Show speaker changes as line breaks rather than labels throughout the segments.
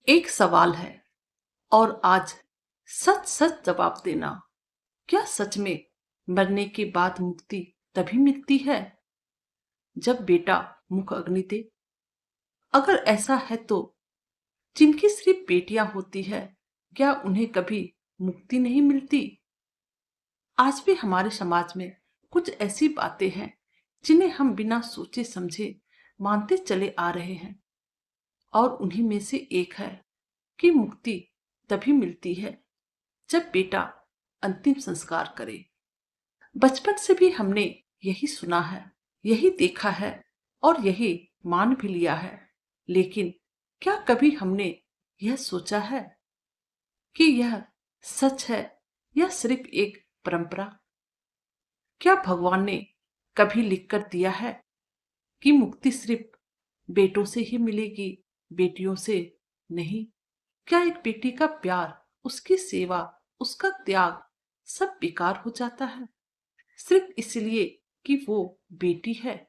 एक सवाल है और आज सच सच जवाब देना। क्या सच में मरने के बाद मुक्ति तभी मिलती है जब बेटा मुख अग्नि दे? अगर ऐसा है तो जिनकी सिर्फ बेटियां होती है, क्या उन्हें कभी मुक्ति नहीं मिलती? आज भी हमारे समाज में कुछ ऐसी बातें हैं जिन्हें हम बिना सोचे समझे मानते चले आ रहे हैं, और उन्हीं में से एक है कि मुक्ति तभी मिलती है जब बेटा अंतिम संस्कार करे। बचपन से भी हमने यही सुना है, यही देखा है और यही मान भी लिया है। लेकिन क्या कभी हमने यह सोचा है कि यह सच है या सिर्फ एक परंपरा? क्या भगवान ने कभी लिख कर दिया है कि मुक्ति सिर्फ बेटों से ही मिलेगी, बेटियों से नहीं? क्या एक बेटी का प्यार, उसकी सेवा, उसका त्याग सब बेकार हो जाता है सिर्फ इसलिए कि वो बेटी है?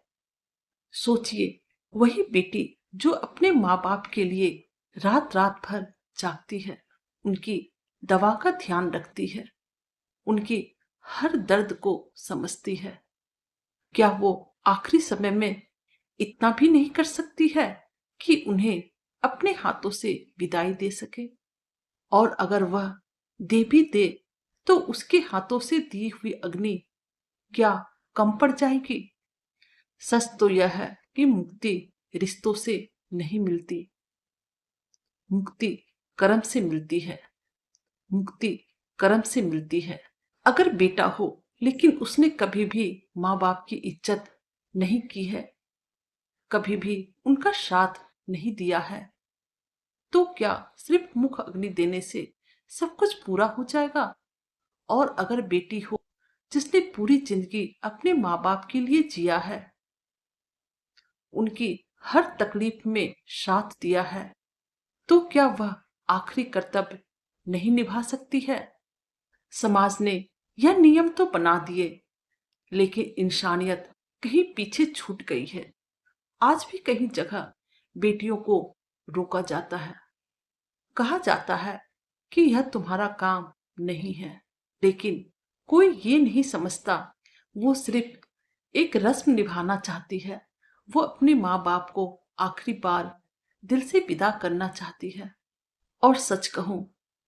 सोचिए, वही बेटी जो अपने माँ बाप के लिए रात रात भर जागती है, उनकी दवा का ध्यान रखती है, उनके हर दर्द को समझती है, क्या वो आखिरी समय में इतना भी नहीं कर सकती है कि उन्हें अपने हाथों से विदाई दे सके? और अगर वह दे भी दे तो उसके हाथों से दी हुई अग्नि क्या कम पड़ जाएगी? सच तो यह है कि मुक्ति रिश्तों से नहीं मिलती, मुक्ति कर्म से मिलती है। मुक्ति कर्म से मिलती है। अगर बेटा हो लेकिन उसने कभी भी माँ बाप की इज्जत नहीं की है, कभी भी उनका साथ नहीं दिया है, तो क्या सिर्फ मुख अग्नि देने से सब कुछ पूरा हो जाएगा? और अगर बेटी हो जिसने पूरी जिंदगी अपने माँ बाप के लिए जिया है, उनकी हर तकलीफ में साथ दिया है, तो क्या वह आखिरी कर्तव्य नहीं निभा सकती है? समाज ने यह नियम तो बना दिए, लेकिन इंसानियत कहीं पीछे छूट गई है। आज भी कहीं जगह बेटियों को रोका जाता है, कहा जाता है कि यह तुम्हारा काम नहीं है। लेकिन कोई ये नहीं समझता, वो सिर्फ एक रस्म निभाना चाहती है। वो अपने माँ बाप को आखिरी बार दिल से विदा करना चाहती है। और सच कहूं,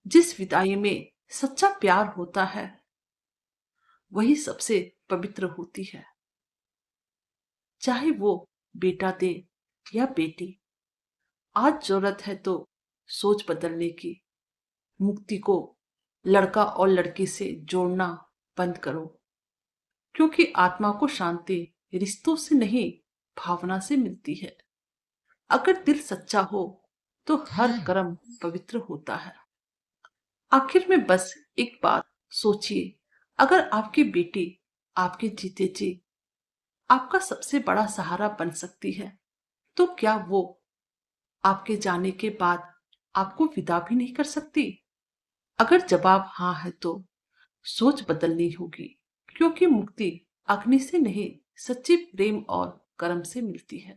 जिस विदाई में सच्चा प्यार होता है वही सबसे पवित्र होती है। चाहे वो बेटा दे या बेटी, आज जरूरत है तो सोच बदलने की। मुक्ति को लड़का और लड़की से जोड़ना बंद करो, क्योंकि आत्मा को शांति रिश्तों से नहीं, भावना से मिलती है। अगर दिल सच्चा हो तो हर कर्म पवित्र होता है। आखिर में बस एक बात सोचिए, अगर आपकी बेटी आपके जीते जी आपका सबसे बड़ा सहारा बन सकती है, तो क्या वो आपके जाने के बाद आपको विदा भी नहीं कर सकती? अगर जवाब हाँ है तो सोच बदलनी होगी, क्योंकि मुक्ति अग्नि से नहीं, सच्चे प्रेम और कर्म से मिलती है।